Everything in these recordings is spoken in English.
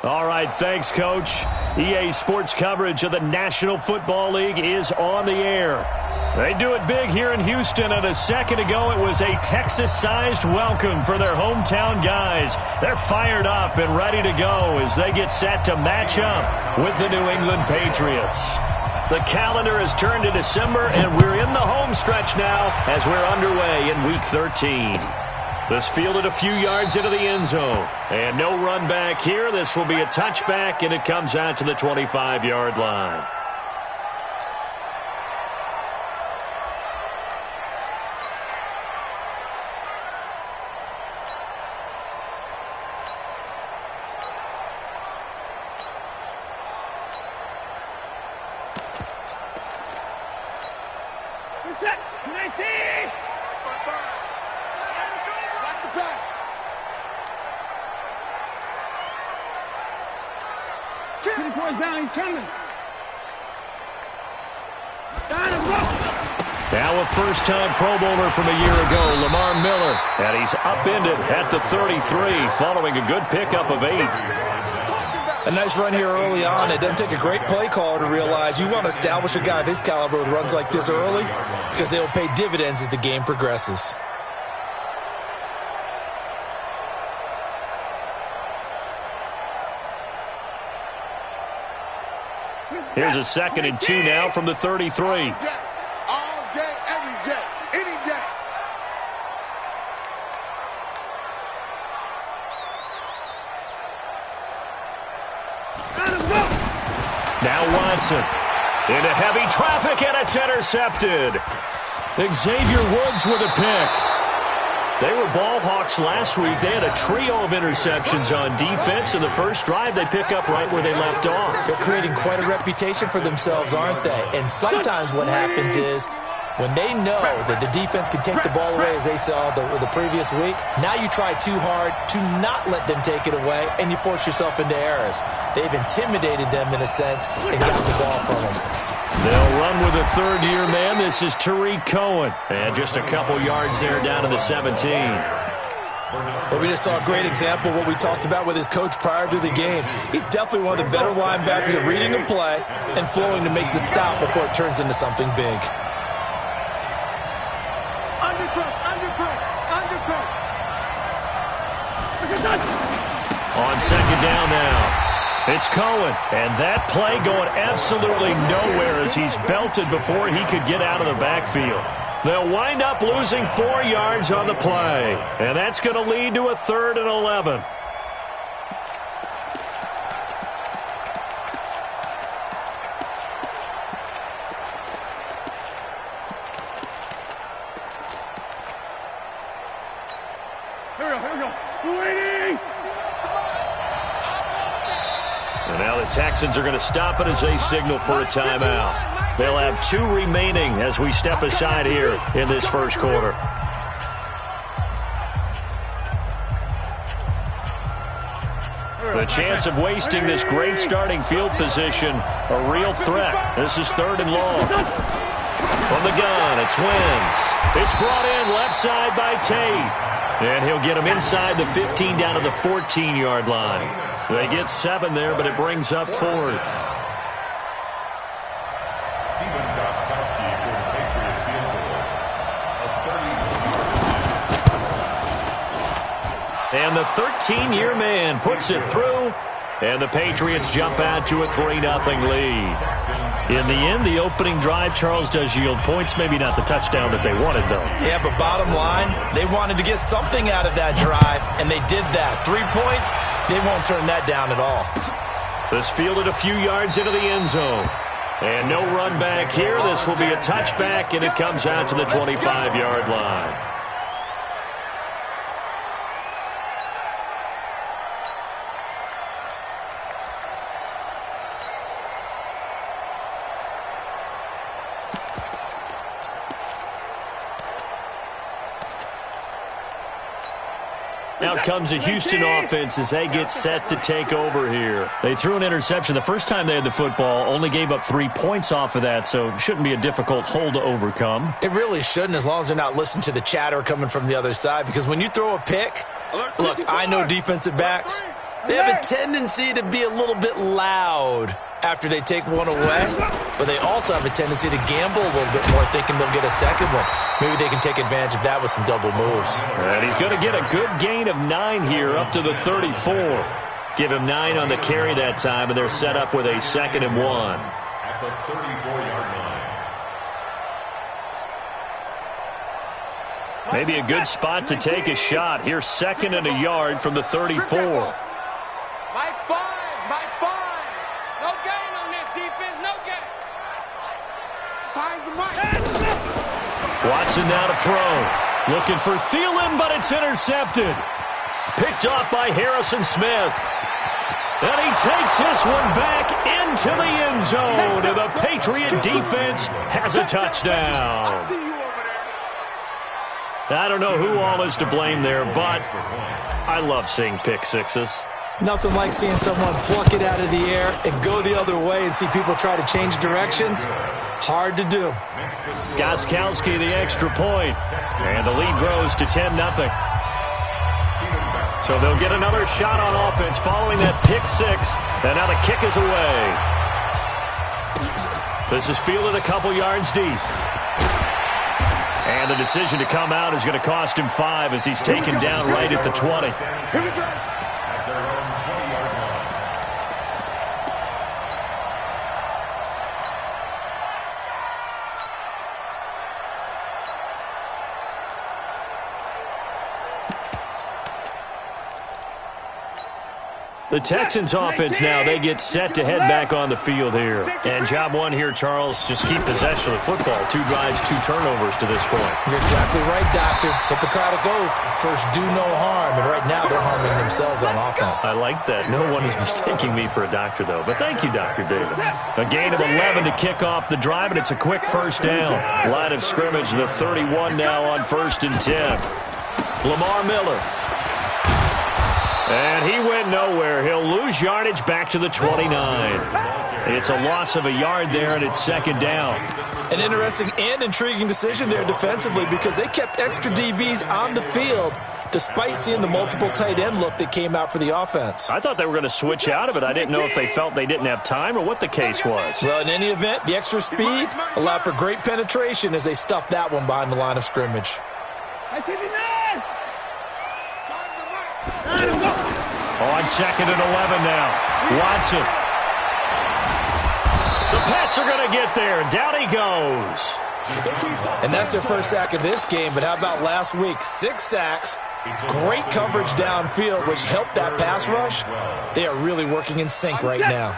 All right, thanks, Coach. EA Sports coverage of the National Football League is on the air. They do it big here in Houston, and a second ago it was a Texas-sized welcome for their hometown guys. They're fired up and ready to go as they get set to match up with the New England Patriots. The calendar has turned to December, and we're in the home stretch now as we're underway in Week 13. This fielded a few yards into the end zone. And no run back here. This will be a touchback, and it comes out to the 25-yard line. Now a first-time Pro Bowler from a year ago, Lamar Miller. And he's upended at the 33 following a good pickup of 8. A nice run here early on. It doesn't take a great play caller to realize you want to establish a guy of his caliber with runs like this early because they will pay dividends as the game progresses. Here's a 2nd and 2 now from the 33. All day, every day, any day. Now Watson into heavy traffic, and it's intercepted. Xavier Woods with a pick. They were ball hawks last week. They had a trio of interceptions on defense. In the first drive, they pick up right where they left off. They're creating quite a reputation for themselves, aren't they? And sometimes what happens is when they know that the defense can take the ball away, as they saw the previous week, now you try too hard to not let them take it away, and you force yourself into errors. They've intimidated them in a sense and got the ball from them. They'll run with a third-year man. This is Tariq Cohen. And just a couple yards there down to the 17. Well, we just saw a great example of what we talked about with his coach prior to the game. He's definitely one of the better linebackers at reading a play and flowing to make the stop before it turns into something big. On second down now. It's Cohen, and that play going absolutely nowhere as he's belted before he could get out of the backfield. They'll wind up losing 4 yards on the play, and that's going to lead to a 3rd and 11. And now the Texans are going to stop it as they signal for a timeout. They'll have 2 remaining as we step aside here in this first quarter. The chance of wasting this great starting field position, a real threat. This is 3rd and long. From the gun, it's Wentz. It's brought in left side by Tate. And he'll get him inside the 15 down to the 14-yard line. They get 7 there, but it brings up 4th. And the 13-year man puts it through, and the Patriots jump out to a 3-0 lead. In the end, the opening drive, Charles, does yield points. Maybe not the touchdown that they wanted, though. Yeah, but bottom line, they wanted to get something out of that drive, and they did that. 3 points, they won't turn that down at all. This fielded a few yards into the end zone. And no run back here. This will be a touchback, and it comes out to the 25-yard line. Now comes the Houston offense as they get set to take over here. They threw an interception the first time they had the football, only gave up 3 points off of that, so it shouldn't be a difficult hole to overcome. It really shouldn't, as long as they're not listening to the chatter coming from the other side, because when you throw a pick, look, I know defensive backs, They have a tendency to be a little bit loud after they take one away, but they also have a tendency to gamble a little bit more, thinking they'll get a second one. Maybe they can take advantage of that with some double moves. And he's going to get a good gain of 9 here, up to the 34. Give him 9 on the carry that time, and they're set up with a 2nd and 1. At the 34-yard line. Maybe a good spot to take a shot. Here's 2nd and a yard from the 34. Mike 5, Mike 5. No gain on this defense, no gain. Finds the Mike. Watson now to throw. Looking for Thielen, but it's intercepted. Picked off by Harrison Smith. And he takes this one back into the end zone. And the Patriot defense has a touchdown. I see you over there. I don't know who all is to blame there, but I love seeing pick sixes. Nothing like seeing someone pluck it out of the air and go the other way and see people try to change directions. Hard to do. Gostkowski the extra point. And the lead grows to 10-0. So they'll get another shot on offense following that pick six. And now the kick is away. This is fielded a couple yards deep. And the decision to come out is going to cost him 5 as he's taken down right at the 20. The Texans offense now, they get set to head back on the field here. And job one here, Charles, just keep possession of the football. 2 drives, 2 turnovers to this point. You're exactly right, Doctor. Hippocratic oath, first do no harm. And right now they're harming themselves on offense. I like that. No one is mistaking me for a doctor, though. But thank you, Dr. Davis. A gain of 11 to kick off the drive, and it's a quick first down. Line of scrimmage, the 31 now on 1st and 10. Lamar Miller. And he went nowhere. He'll lose yardage back to the 29. It's a loss of a yard there, and it's 2nd down. An interesting and intriguing decision there defensively because they kept extra DBs on the field despite seeing the multiple tight end look that came out for the offense. I thought they were going to switch out of it. I didn't know if they felt they didn't have time or what the case was. Well, in any event, the extra speed allowed for great penetration as they stuffed that one behind the line of scrimmage. On 2nd and 11 now. Watson. The Pats are going to get there. Down he goes. And that's their first sack of this game, but how about last week? 6 sacks, great coverage downfield, which helped that pass rush. They are really working in sync right now.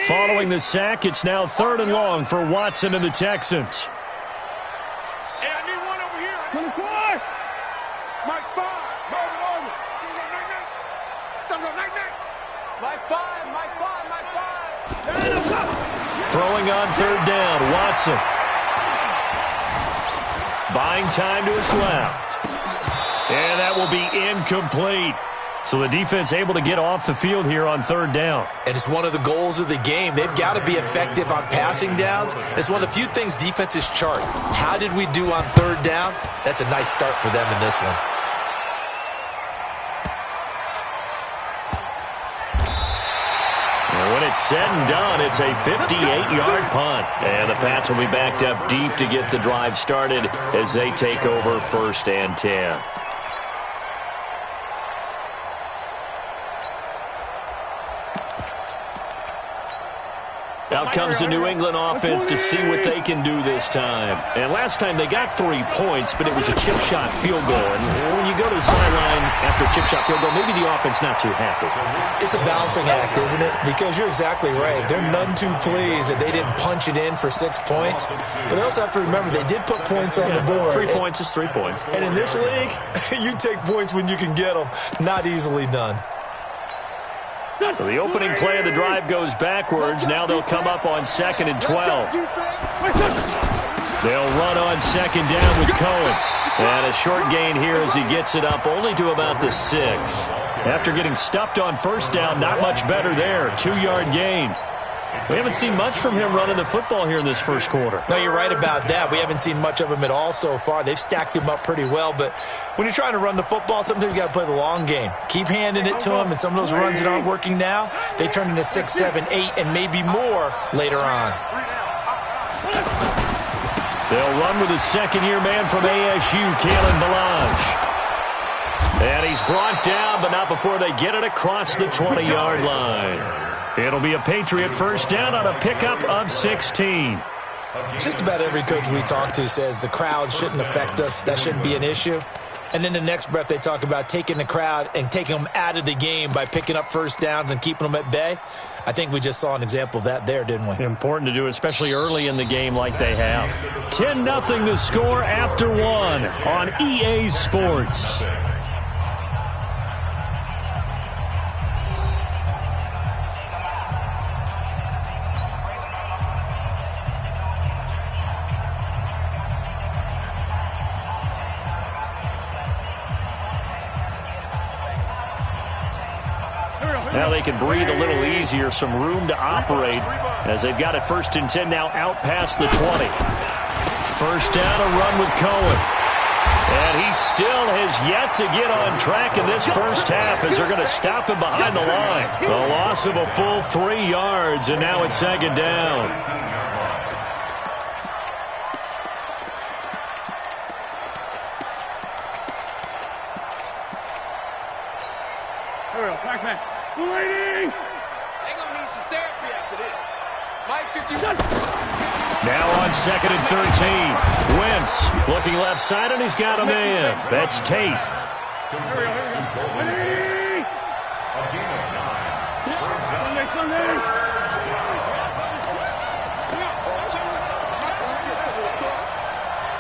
Following the sack, it's now 3rd and long for Watson and the Texans. Hey, I need one over here. 24. Mike 5. Mike 5, Mike 5, Mike 5. Throwing on 3rd down, Watson. Buying time to his left. And that will be incomplete. So the defense able to get off the field here on 3rd down. And it's one of the goals of the game. They've got to be effective on passing downs. It's one of the few things defenses chart. How did we do on 3rd down? That's a nice start for them in this one. And when it's said and done, it's a 58-yard punt. And the Pats will be backed up deep to get the drive started as they take over 1st and 10. Out comes the New England offense to see what they can do this time. And last time they got 3 points, but it was a chip shot field goal. And when you go to the sideline after a chip shot field goal, maybe the offense not too happy. It's a balancing act, isn't it? Because you're exactly right. They're none too pleased that they didn't punch it in for 6 points. But they also have to remember they did put points on the board. 3 points is 3 points. And in this league, you take points when you can get them. Not easily done. So the opening play of the drive goes backwards. Now they'll come up on 2nd and 12. They'll run on 2nd down with Cohen. And a short gain here as he gets it up only to about the 6. After getting stuffed on 1st down, not much better there. 2-yard gain. We haven't seen much from him running the football here in this first quarter. No, you're right about that. We haven't seen much of him at all so far. They've stacked him up pretty well, but when you're trying to run the football, sometimes you got to play the long game. Keep handing it to him, and some of those runs that aren't working now, they turn into 6, 7, 8, and maybe more later on. They'll run with a second-year man from ASU, Kalen Balazs. And he's brought down, but not before they get it across the 20-yard line. It'll be a Patriot first down on a pickup of 16. Just about every coach we talk to says the crowd shouldn't affect us. That shouldn't be an issue. And then the next breath they talk about taking the crowd and taking them out of the game by picking up first downs and keeping them at bay. I think we just saw an example of that there, didn't we? Important to do, especially early in the game like they have. 10-0 the score after one on EA Sports. Now they can breathe a little easier, some room to operate as they've got it first and 10 now out past the 20. First down, a run with Cohen. And he still has yet to get on track in this first half as they're going to stop him behind the line. A loss of a full 3 yards, and now it's second down. They're gonna need some therapy after this. Mike 51. Now on second and 13. Wentz looking left side, and he's got a man. That's Tate. A gain of 9.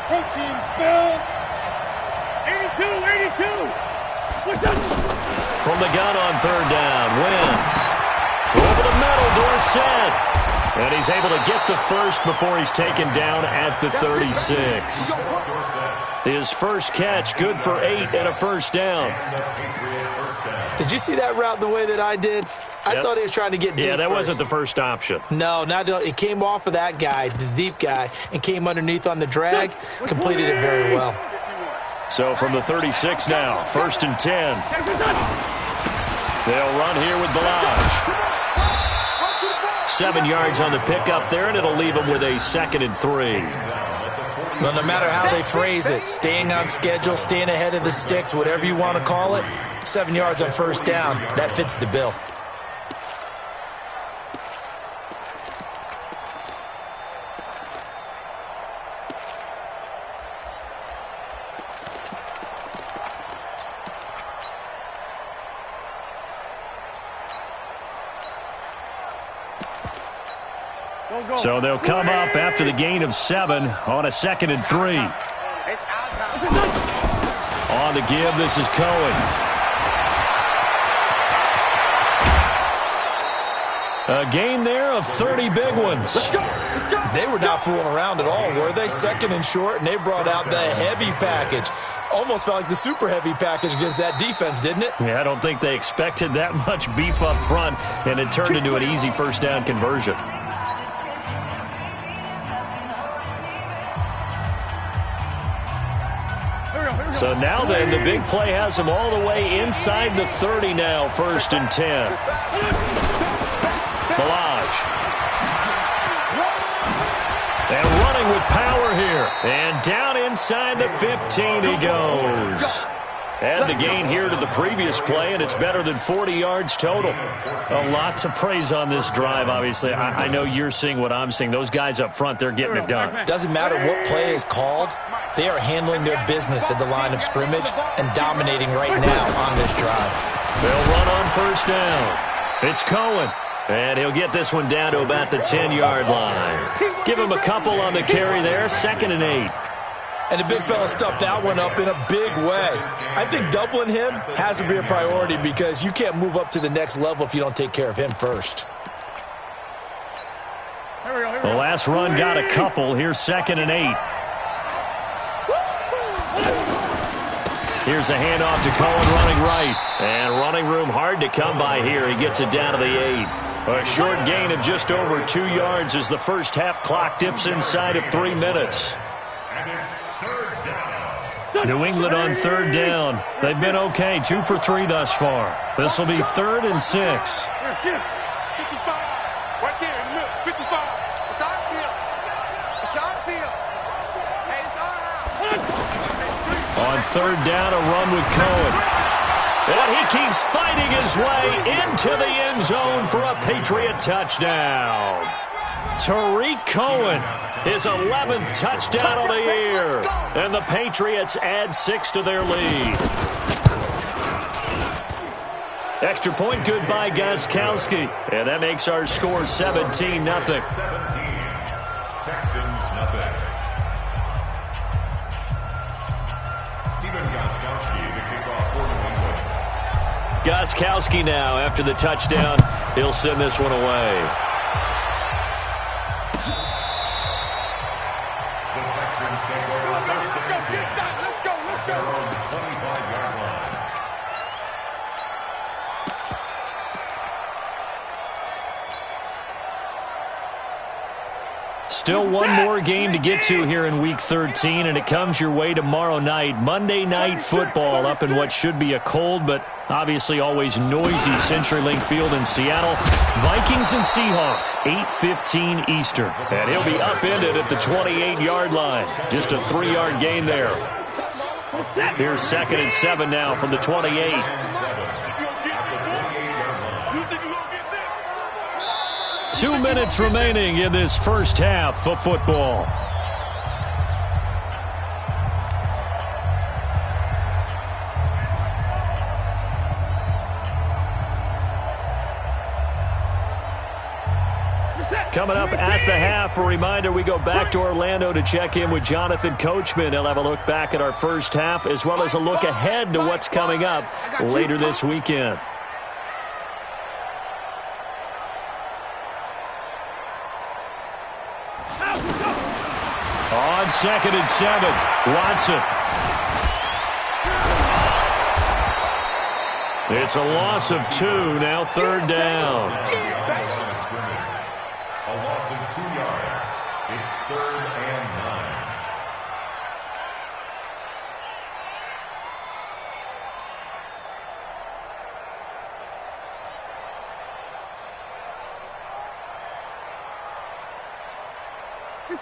Protein spill. 82. From the gun on third down, Wentz. Over the middle, Dorsett. And he's able to get the first before he's taken down at the 36. His first catch, good for 8 and a first down. Did you see that route the way that I did? I thought he was trying to get deep. Yeah, that first. wasn't the first option. No, not it came off of that guy, the deep guy, and came underneath on the drag, completed it very well. So from the 36 now, first and 10. They'll run here with Balazs. 7 yards on the pickup there, and it'll leave them with a second and 3. Well, no matter how they phrase it, staying on schedule, staying ahead of the sticks, whatever you want to call it, 7 yards on first down, that fits the bill. So they'll come up after the gain of 7 on a second and 3. On the give, this is Cohen. A gain there of 30 big ones. They were not fooling around at all, were they? Second and short, and they brought out the heavy package. Almost felt like the super heavy package against that defense, didn't it? Yeah, I don't think they expected that much beef up front, and it turned into an easy first down conversion. So now then, the big play has them all the way inside the 30 now, first and 10. Balazs. And running with power here. And down inside the 15 he goes. Add the gain here to the previous play, and it's better than 40 yards total. A lot to praise on this drive, obviously. I know you're seeing what I'm seeing. Those guys up front, they're getting it done. Doesn't matter what play is called. They are handling their business at the line of scrimmage and dominating right now on this drive. They'll run on first down. It's Cohen. And he'll get this one down to about the 10-yard line. Give him a couple on the carry there, second and 8. And the big fella stuffed that one up in a big way. I think doubling him has to be a priority because you can't move up to the next level if you don't take care of him first. The last run got a couple. Here's second and 8. Here's a handoff to Cohen running right. And running room hard to come by here. He gets it down to the 8. A short gain of just over 2 yards as the first half clock dips inside of 3 minutes. And it's third down. New England on third down. They've been okay, 2 for 3 thus far. This will be 3rd and 6. 55. Right there in the middle. 55. It's our field. It's our field. Hey, it's our house. On third down, a run with Cohen. And he keeps fighting his way into the end zone for a Patriot touchdown. Tariq Cohen, his 11th touchdown of the year. And the Patriots add 6 to their lead. Extra point good by Gostkowski. And that makes our score 17-0. 17. Texans, nothing. Stephen Gostkowski, the kickoff for New England. Gostkowski now, after the touchdown, he'll send this one away. The Texans take over first and 10. Let's go. At their own 25-yard line. Still one more game to get to here in Week 13, and it comes your way tomorrow night. Monday Night Football up in what should be a cold but obviously always noisy CenturyLink Field in Seattle. Vikings and Seahawks, 8:15 Eastern. And he'll be upended at the 28-yard line. Just a 3-yard gain there. Here's 2nd and 7 now from the 28. 2 minutes remaining in this first half of football. Coming up at the half, a reminder, we go back to Orlando to check in with Jonathan Coachman. He'll have a look back at our first half as well as a look ahead to what's coming up later this weekend. On 2nd and 7, Watson. It's a loss of 2, now 3rd down. A loss of 2 yards. It's 3rd and 9.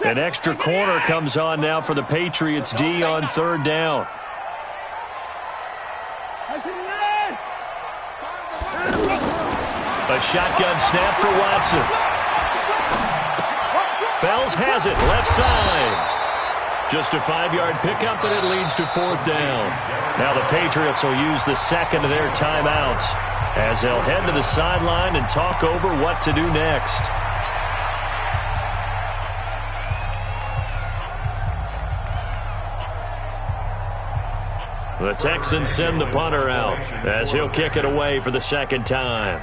An extra corner comes on now for the Patriots D on 3rd down. A shotgun snap for Watson. Fells has it, left side. Just a 5-yard pickup, and it leads to 4th down. Now the Patriots will use the second of their timeouts as they'll head to the sideline and talk over what to do next. The Texans send the punter out as he'll kick it away for the 2nd time.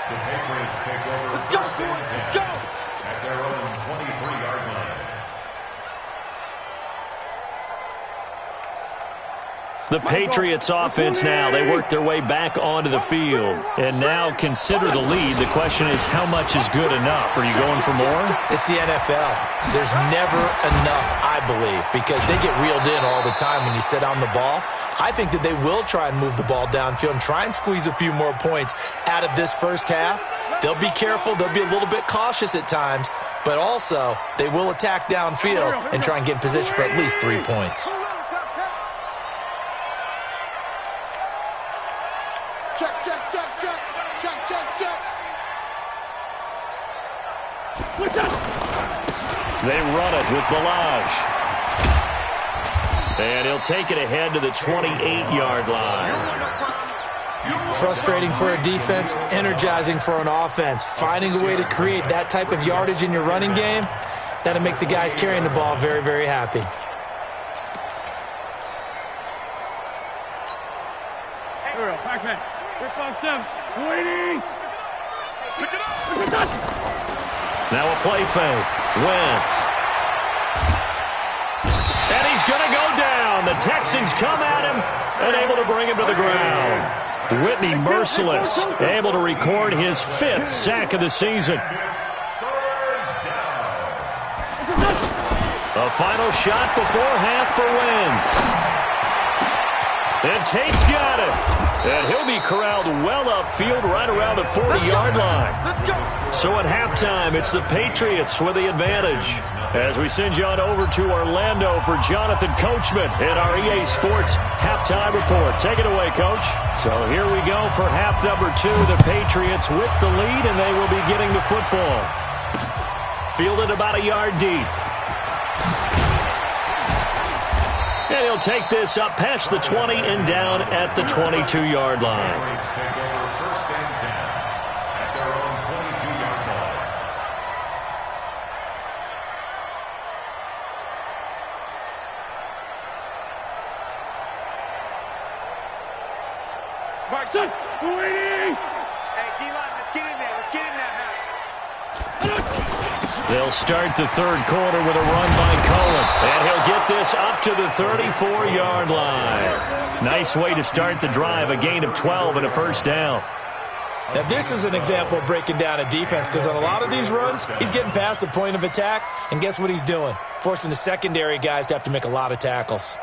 The Patriots take over Let's go, first and let's 10 go. at their own 23-yard line. The Patriots offense now, they work their way back onto the field. And now consider the lead. The question is, how much is good enough? Are you going for more? It's the NFL. There's never enough, I believe, because they get reeled in all the time when you sit on the ball. I think that they will try and move the ball downfield and try and squeeze a few more points out of this first half. They'll be careful. They'll be a little bit cautious at times, but also they will attack downfield and try and get in position for at least 3 points. Check. They run it with Balaj. And he'll take it ahead to the 28-yard line. Frustrating for a defense, energizing for an offense. Finding a way to create that type of yardage in your running game, that'll make the guys carrying the ball very, very happy. Now a play fake. Wentz. going to go down. The Texans come at him and able to bring him to the ground. Whitney merciless, able to record his 5th sack of the season. The final shot before half for Wentz. And Tate's got it. And he'll be corralled well upfield right around the 40-yard line. So at halftime, it's the Patriots with the advantage. As we send you on over to Orlando for Jonathan Coachman in our EA Sports halftime report. Take it away, Coach. So here we go for half number 2. The Patriots with the lead, and they will be getting the football. Fielded about a yard deep. And he'll take this up past the 20 and down at the 22-yard line. Hey, D-line, let's get in there. Let's get in there now. They'll start the third quarter with a run by Cohen. And he'll get this up to the 34-yard line. Nice way to start the drive, a gain of 12 and a first down. Now, this is an example of breaking down a defense because on a lot of these runs, he's getting past the point of attack, and guess what he's doing? Forcing the secondary guys to have to make a lot of tackles.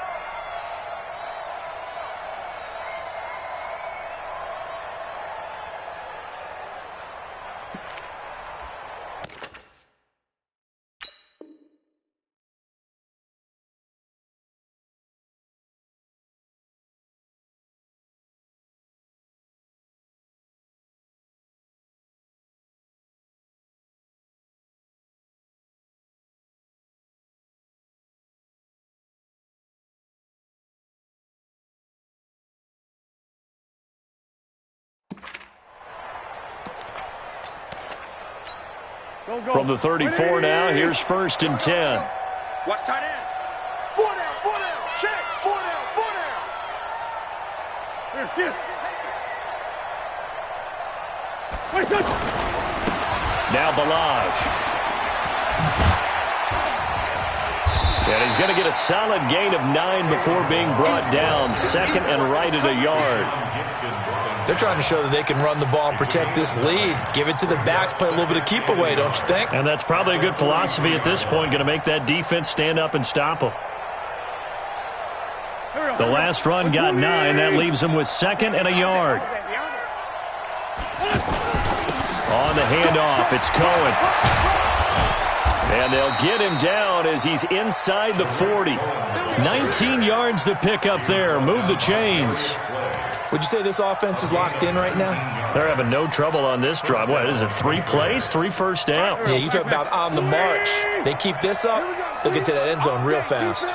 From the 34 now, here's 1st and 10. Watch tight end. 4 down, check. 4 down. Now Balaj. And he's going to get a solid gain of 9 before being brought down. 2nd and right at a yard. They're trying to show that they can run the ball and protect this lead. Give it to the backs, play a little bit of keep away, don't you think? And that's probably a good philosophy at this point, going to make that defense stand up and stop them. The last run got 9. That leaves him with 2nd and a yard. On the handoff, it's Cohen. And they'll get him down as he's inside the 40. 19 yards to pick up there. Move the chains. Would you say this offense is locked in right now? They're having no trouble on this drive. What is it, 3 plays, 3 first downs? Yeah, you talk about on the march. They keep this up, they'll get to that end zone real fast.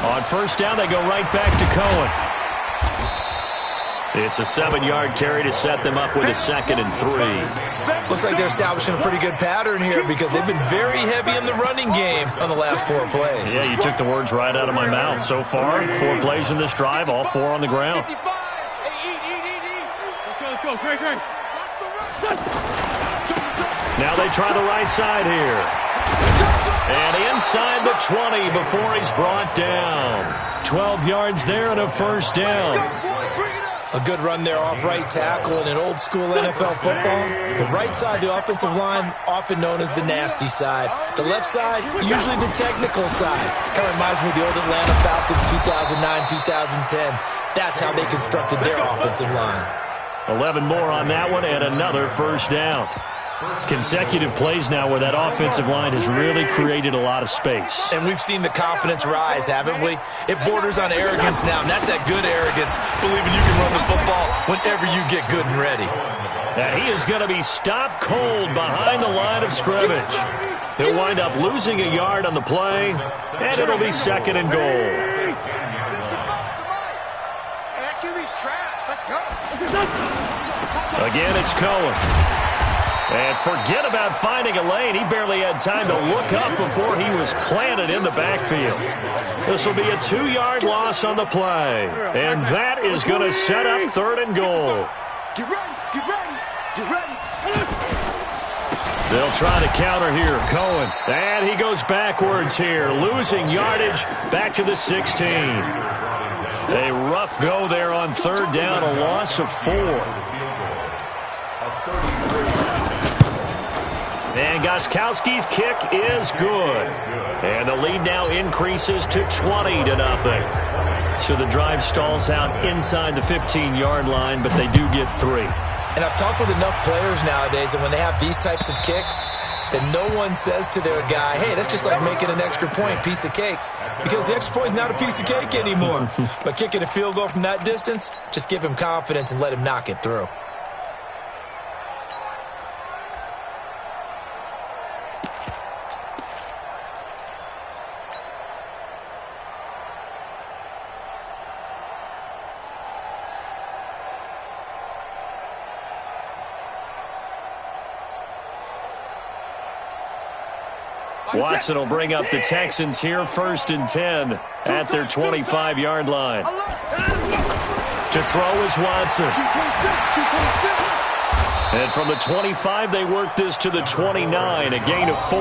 On first down, they go right back to Cohen. It's a 7-yard carry to set them up with a 2nd and 3. Looks like they're establishing a pretty good pattern here because they've been very heavy in the running game on the last 4 plays. Yeah, you took the words right out of my mouth. So far, 4 plays in this drive, all 4 on the ground. Let's go. Great. Now they try the right side here. And inside the 20 before he's brought down. 12 yards there and a first down. A good run there off right tackle in an old-school NFL football. The right side, the offensive line, often known as the nasty side. The left side, usually the technical side. Kind of reminds me of the old Atlanta Falcons 2009-2010. That's how they constructed their offensive line. 11 more on that one and another first down. Consecutive plays now where that offensive line has really created a lot of space. And we've seen the confidence rise, haven't we? It borders on arrogance now, and that's that good arrogance, believing you can run the football whenever you get good and ready. And he is going to be stopped cold behind the line of scrimmage. He'll wind up losing a yard on the play, and it'll be 2nd and goal. Again, it's Cohen. And forget about finding a lane. He barely had time to look up before he was planted in the backfield. This will be a 2-yard loss on the play. And that is going to set up 3rd and goal. Get ready. They'll try to counter here. Cohen. And he goes backwards here. Losing yardage back to the 16. A rough go there on third down. A loss of 4. And Gostkowski's kick is good. And the lead now increases to 20-0. So the drive stalls out inside the 15-yard line, but they do get 3. And I've talked with enough players nowadays, and when they have these types of kicks, that no one says to their guy, hey, that's just like making an extra point, piece of cake. Because the extra point is not a piece of cake anymore. But kicking a field goal from that distance, just give him confidence and let him knock it through. Watson will bring up the Texans here, 1st and 10 at their 25-yard line. To throw is Watson. And from the 25, they work this to the 29, a gain of 4.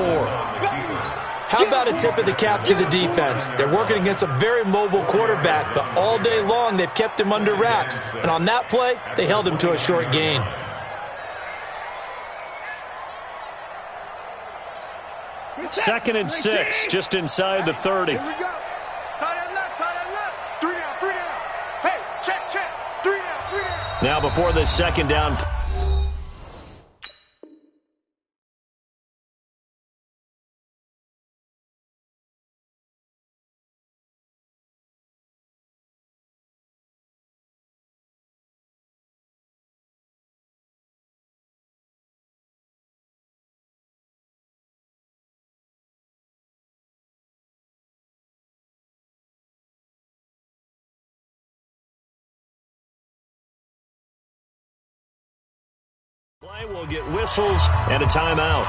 How about a tip of the cap to the defense? They're working against a very mobile quarterback, but all day long they've kept him under wraps. And on that play, they held him to a short gain. 2nd and 6, just inside the 30. Here we go. Tie that left. 3 down, 3 down. Hey, check. 3 down, 3 down. Now before the 2nd down. Play will get whistles and a timeout.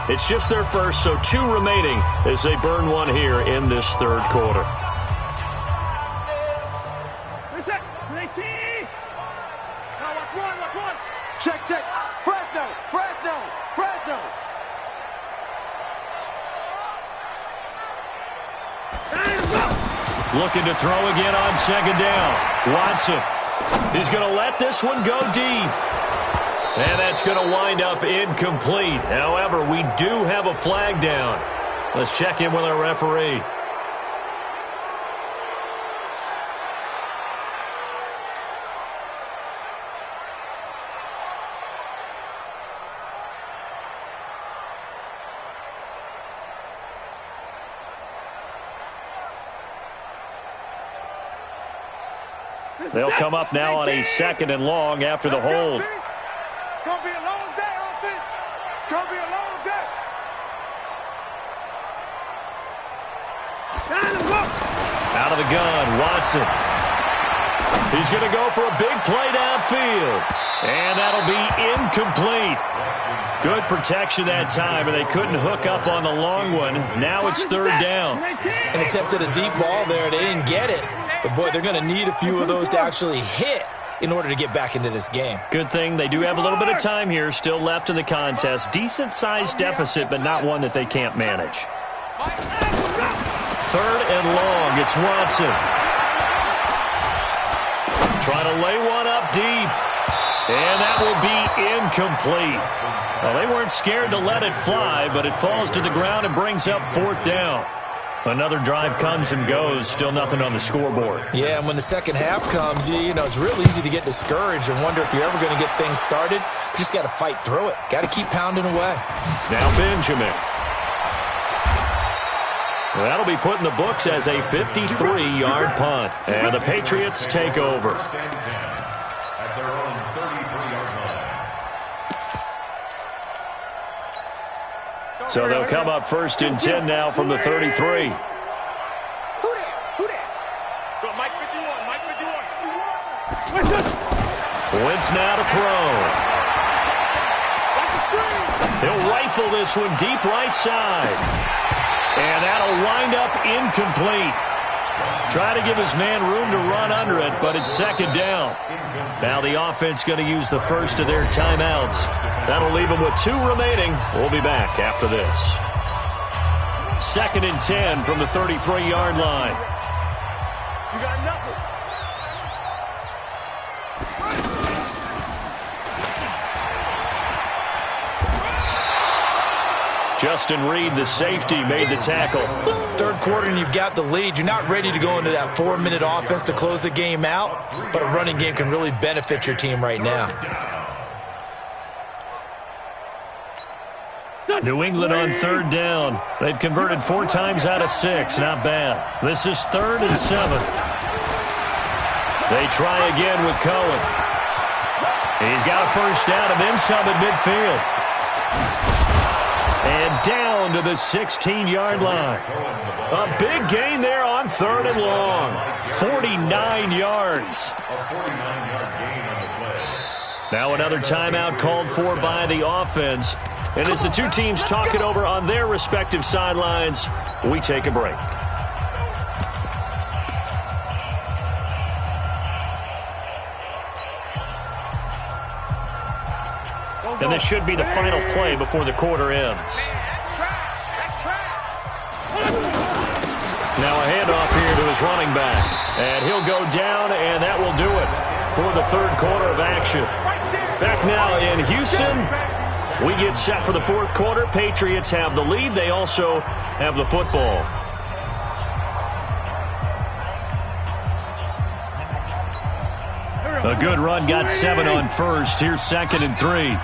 It's just their first, so 2 remaining as they burn one here in this 3rd quarter. Now watch one. Check. Fresno. Looking to throw again on 2nd down. Watson. He's going to let this one go deep. And that's going to wind up incomplete. However, we do have a flag down. Let's check in with our referee. They'll come up now on a 2nd and long after the hold. It's going to be a long day, offense. It's going to be a long day. Out of the gun, Watson. He's going to go for a big play downfield. And that'll be incomplete. Good protection that time, and they couldn't hook up on the long one. Now it's 3rd down. And attempted a deep ball there. They didn't get it. But, boy, they're going to need a few of those to actually hit in order to get back into this game. Good thing they do have a little bit of time here still left in the contest. Decent-sized deficit, but not one that they can't manage. 3rd and long. It's Watson. Trying to lay one up deep. And that will be incomplete. Well, they weren't scared to let it fly, but it falls to the ground and brings up 4th down. Another drive comes and goes. Still nothing on the scoreboard. Yeah, and when the second half comes, you know, it's real easy to get discouraged and wonder if you're ever going to get things started. You just got to fight through it. Got to keep pounding away. Now Benjamin. That'll be put in the books as a 53-yard punt. And the Patriots take over. So they'll come up 1st and 10 now from the 33. Who that? Go, Mike 51. Wentz now to throw. He'll rifle this one deep right side. And that'll wind up incomplete. Try to give his man room to run under it, but it's second down. Now the offense going to use the first of their timeouts. That'll leave them with 2 remaining. We'll be back after this. 2nd and 10 from the 33-yard line. You got nothing. Justin Reed, the safety, made the tackle. Third quarter and you've got the lead. You're not ready to go into that 4-minute offense to close the game out, but a running game can really benefit your team right now. New England on 3rd down. They've converted 4 times out of 6. Not bad. This is 3rd and 7. They try again with Cohen. He's got a first down and then some at midfield. And down to the 16-yard line. A big gain there on 3rd and long. 49 yards. Now another timeout called for by the offense. And as the 2 teams talk it over on their respective sidelines, we take a break. And this should be the final play before the quarter ends. That's trash. Now a handoff here to his running back. And he'll go down, and that will do it for the 3rd quarter of action. Back now in Houston. We get set for the 4th quarter. Patriots have the lead. They also have the football. A good run, got 7 on first. Here's 2nd and 3.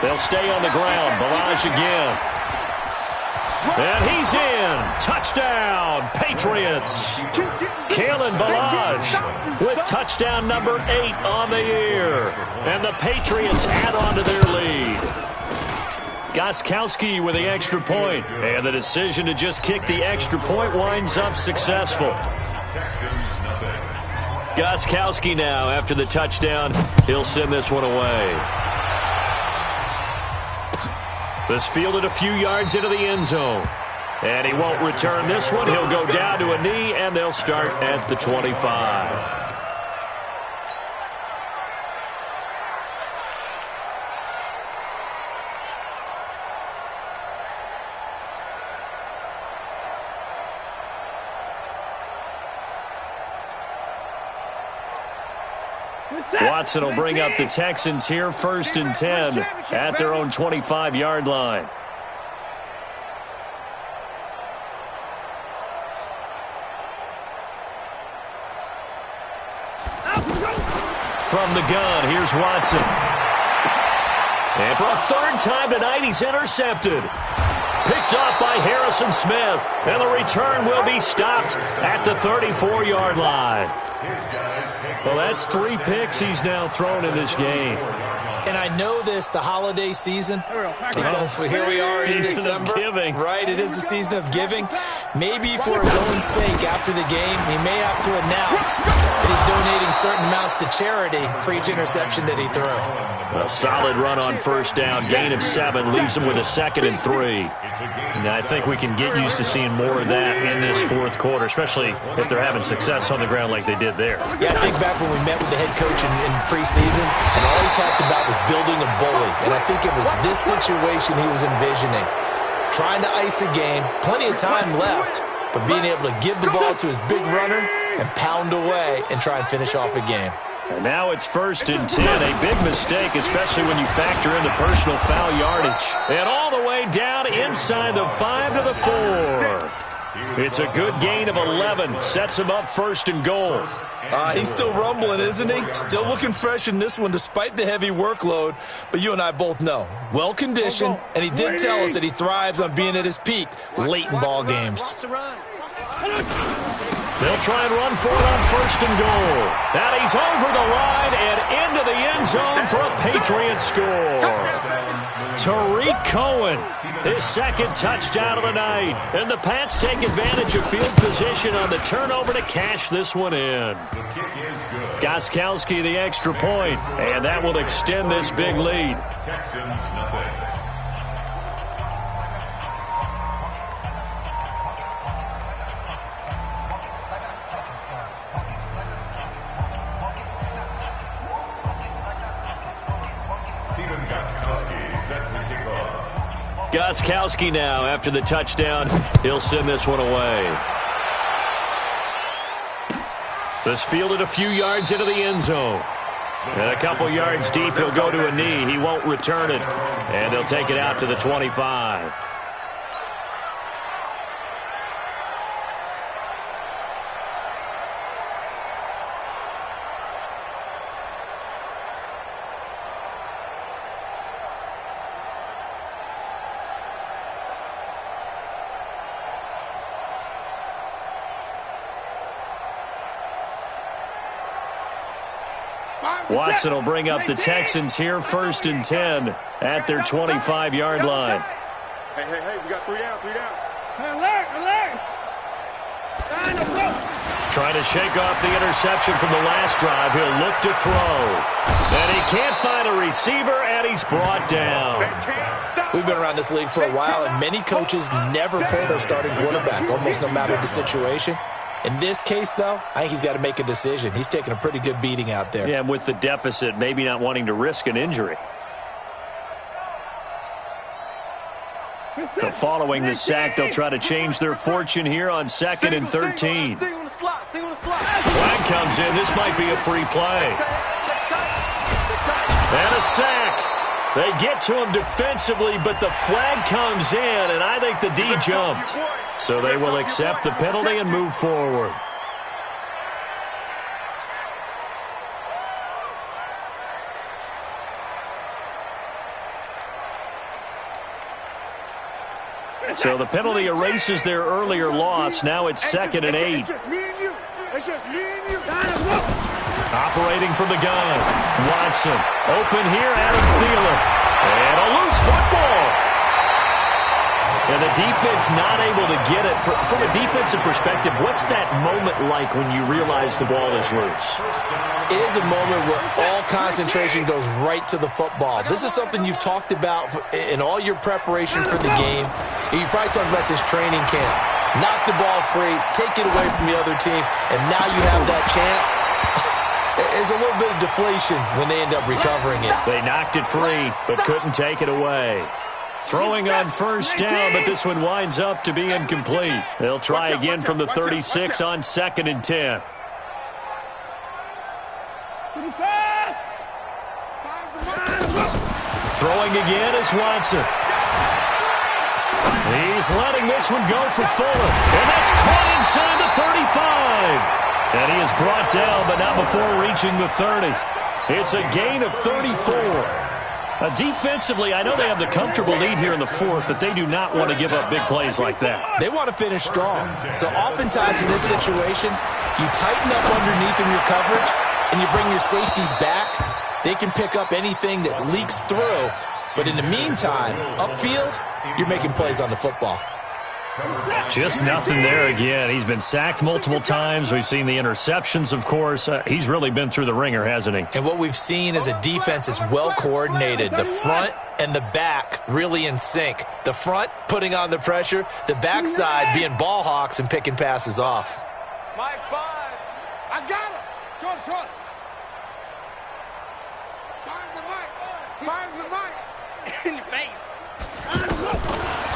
They'll stay on the ground. Balaj again. And he's in. Touchdown, Patriots. Kalen Balaj with touchdown number 8 on the year. And the Patriots add on to their lead. Gostkowski with the extra point. And the decision to just kick the extra point winds up successful. Gostkowski now, after the touchdown, he'll send this one away. This fielded a few yards into the end zone. And he won't return this one. He'll go down to a knee, and they'll start at the 25. Watson will bring up the Texans here, 1st and 10 at their own 25-yard line. From the gun, here's Watson. And for a 3rd time tonight, he's intercepted. Picked off by Harrison Smith. And the return will be stopped at the 34-yard line. Well, that's 3 picks he's now thrown in this game. And I know this, the holiday season, because here we are in December. Giving. Right, it is the season of giving. Maybe for his own sake after the game, he may have to announce that he's donating certain amounts to charity for each interception that he threw. A solid run on 1st down. Gain of 7 leaves him with a 2nd and 3. And I think we can get used to seeing more of that in this 4th quarter, especially if they're having success on the ground like they did there. Yeah, I think back when we met with the head coach in preseason, and all he talked about was building a bully. And I think it was this situation he was envisioning. Trying to ice a game, plenty of time left, but being able to give the ball to his big runner and pound away and try and finish off a game. And now it's 1st and 10. A big mistake, especially when you factor in the personal foul yardage. And all the way down inside the 5 to the 4. It's a good gain of 11. Sets him up 1st and goal. He's still rumbling, isn't he? Still looking fresh in this one despite the heavy workload. But you and I both know, well-conditioned, and he did tell us that he thrives on being at his peak late in ball games. They'll try and run for it on 1st and goal. And he's over the line and into the end zone for a Patriot score. Tariq Cohen, his 2nd touchdown of the night. And the Pats take advantage of field position on the turnover to cash this one in. The kick is good. Gostkowski the extra point, and that will extend this big lead. Texans, nothing. Gostkowski now after the touchdown. He'll send this one away. This fielded a few yards into the end zone. And a couple yards deep, he'll go to a knee. He won't return it. And they'll take it out to the 25. Watson will bring up the Texans here, 1st and 10 at their 25-yard line. Hey, we got 3 down. Alert! Trying to shake off the interception from the last drive. He'll look to throw. And he can't find a receiver, and he's brought down. We've been around this league for a while, and many coaches never pull their starting quarterback, almost no matter the situation. In this case, though, I think he's got to make a decision. He's taking a pretty good beating out there. Yeah, and with the deficit, maybe not wanting to risk an injury. So following the sack, they'll try to change their fortune here on 2nd and 13. Flag comes in. This might be a free play. And a sack. They get to him defensively, but the flag comes in, and I think the D jumped. So they will accept the penalty and move forward. So the penalty erases their earlier loss. Now it's 2nd and 8. It's just me and you. Operating from the gun. Watson. Open here, Adam Thielen. And a loose football. And the defense not able to get it. From a defensive perspective, what's that moment like when you realize the ball is loose? It is a moment where all concentration goes right to the football. This is something you've talked about in all your preparation for the game. You probably talked about this training camp. Knock the ball free, take it away from the other team, and now you have that chance. There's a little bit of deflation when they end up recovering it. They knocked it free, but couldn't take it away. Throwing on 1st down, but this one winds up to be incomplete. They'll try again from the 36 on 2nd and 10. Throwing again is Watson. He's letting this one go for Fuller. And that's caught inside the 35. And he is brought down, but not before reaching the 30. It's a gain of 34. Defensively, I know they have the comfortable lead here in the 4th, but they do not want to give up big plays like that. They want to finish strong. So oftentimes in this situation, you tighten up underneath in your coverage, and you bring your safeties back. They can pick up anything that leaks through. But in the meantime, upfield, you're making plays on the football. Just nothing there again. He's been sacked multiple times. We've seen the interceptions, of course. He's really been through the ringer, hasn't he? And what we've seen is a defense that's well coordinated. The front and the back really in sync. The front putting on the pressure. The backside being ball hawks and picking passes off. Mike 5. I got him. Short. Finds the mic. In your face.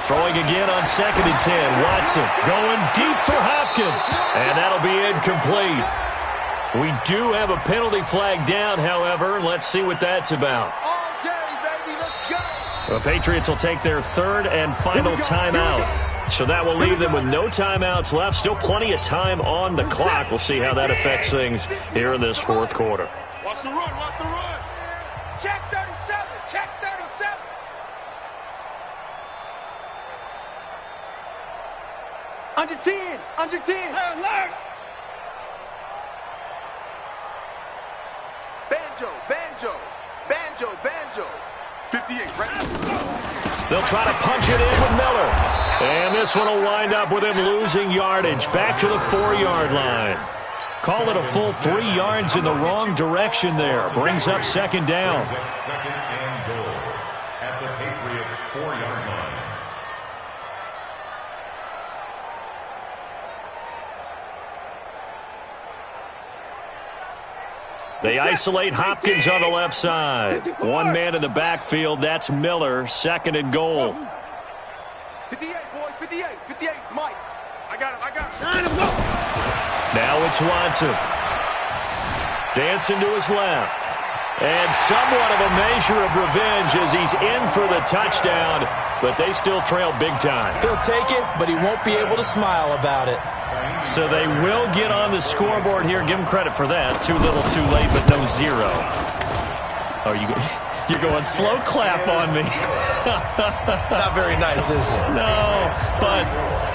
Throwing again on 2nd and 10. Watson going deep for Hopkins. And that'll be incomplete. We do have a penalty flag down, however. Let's see what that's about. All day, baby. Let's go. The Patriots will take their 3rd and final timeout. So that will leave them with no timeouts left. Still plenty of time on the clock. We'll see how that affects things here in this 4th quarter. Watch the run. Check 37. Check 37. Under 10. Alert. Banjo. 58, right? They'll try to punch it in with Miller. And this one will wind up with him losing yardage. Back to the 4-yard line. Call it a full 3 yards in the wrong direction there. Brings up second down. Second and goal at the Patriots' 4-yard line. They isolate Hopkins on the left side. 1 man in the backfield. That's Miller. Second and goal. 58, boys. 58. 58. It's Mike. I got him. Now it's Watson. Dancing to his left. And somewhat of a measure of revenge as he's in for the touchdown, but they still trail big time. He'll take it, but he won't be able to smile about it. So they will get on the scoreboard here. Give him credit for that. Too little, too late, but no zero. Oh, you're going slow clap on me. Not very nice, is it? No, but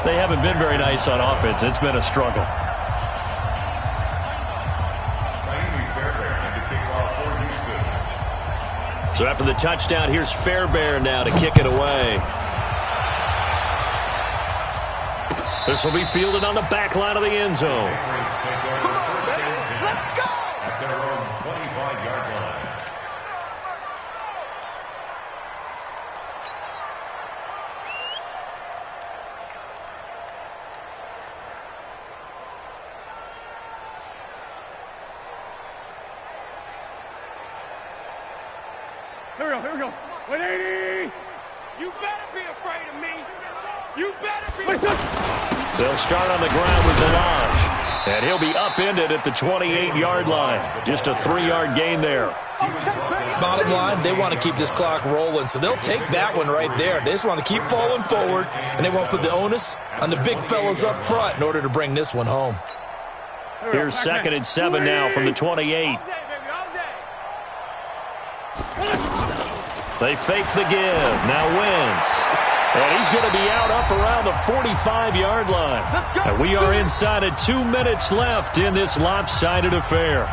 they haven't been very nice on offense. It's been a struggle. So after the touchdown, here's Fairbairn now to kick it away. This will be fielded on the back line of the end zone. Let's go! At their own 25-yard line. Here we go. 180! You better be afraid of me! You better be afraid! They'll start on the ground with Delage. And he'll be upended at the 28-yard line. Just a 3-yard gain there. Bottom line, they want to keep this clock rolling, so they'll take that one right there. They just want to keep falling forward, and they want to put the onus on the big fellas up front in order to bring this one home. Here's second and 7 now from the 28. They fake the give. Now Wentz. And he's going to be out up around the 45-yard line. And we are inside of 2 minutes left in this lopsided affair.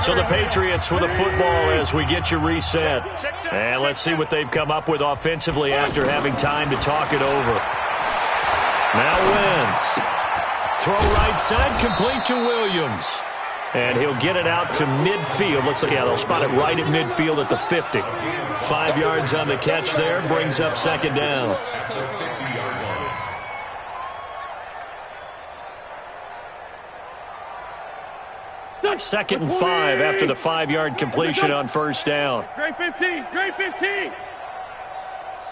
So the Patriots with the football as we get you reset. And let's see what they've come up with offensively after having time to talk it over. Now Wentz. Throw right side, complete to Williams. And he'll get it out to midfield. Looks like, yeah, they'll spot it right at midfield at the 50. 5 yards on the catch there. Brings up second down. Second and 5 after the 5-yard completion on first down. Great 15. Great 15.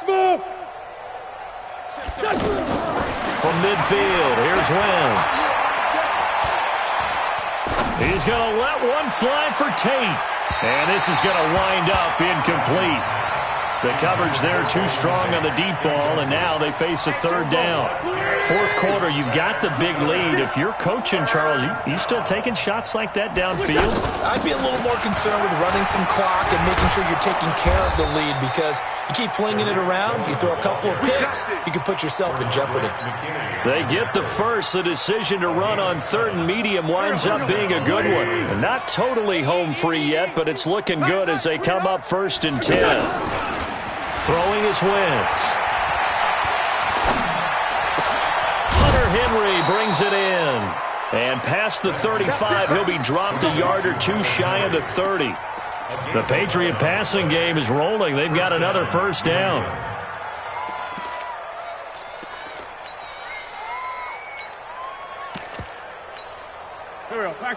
Smooth. From midfield, here's Wentz. He's going to let one fly for Tate. And this is going to wind up incomplete. The coverage there too strong on the deep ball, and now they face a third down. Fourth quarter, you've got the big lead. If you're coaching, Charles, you still taking shots like that downfield? I'd be a little more concerned with running some clock and making sure you're taking care of the lead, because you keep flinging it around, you throw a couple of picks, you can put yourself in jeopardy. They get the first. The decision to run on third and medium winds up being a good one. And not totally home free yet, but it's looking good as they come up first and 10. Throwing is Wentz. Hunter Henry brings it in. And past the 35, he'll be dropped a yard or two shy of the 30. The Patriot passing game is rolling. They've got another first down.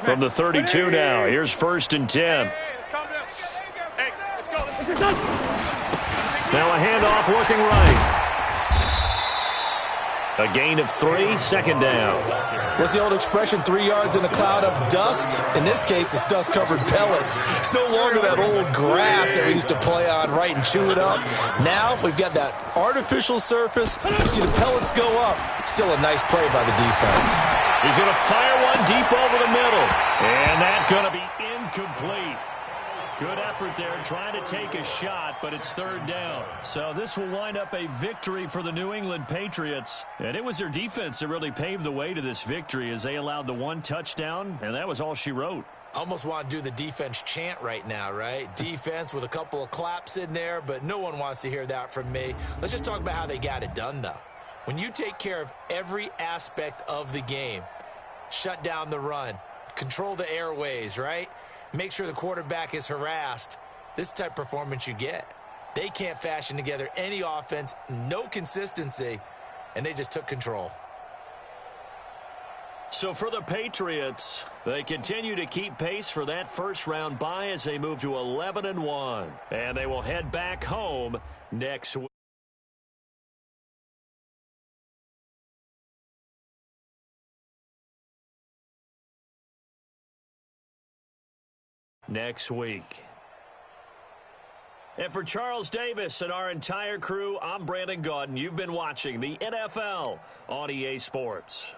From the 32 now, here's first and 10. Now a handoff looking right. A gain of 3, second down. What's the old expression, 3 yards in a cloud of dust? In this case, it's dust-covered pellets. It's no longer that old grass that we used to play on, right, and chew it up. Now we've got that artificial surface. You see the pellets go up. Still a nice play by the defense. He's going to fire one deep over the middle. And that's going to be incomplete. Good effort there, trying to take a shot, but it's third down. So this will wind up a victory for the New England Patriots. And it was their defense that really paved the way to this victory as they allowed the 1 touchdown, and that was all she wrote. Almost want to do the defense chant right now, right? Defense with a couple of claps in there, but no one wants to hear that from me. Let's just talk about how they got it done, though. When you take care of every aspect of the game, shut down the run, control the airways, right? Make sure the quarterback is harassed. This type of performance you get. They can't fashion together any offense, no consistency, and they just took control. So for the Patriots, they continue to keep pace for that first-round bye as they move to 11-1. And they will head back home next week. And for Charles Davis and our entire crew, I'm Brandon Gaudin. You've been watching the NFL on EA Sports.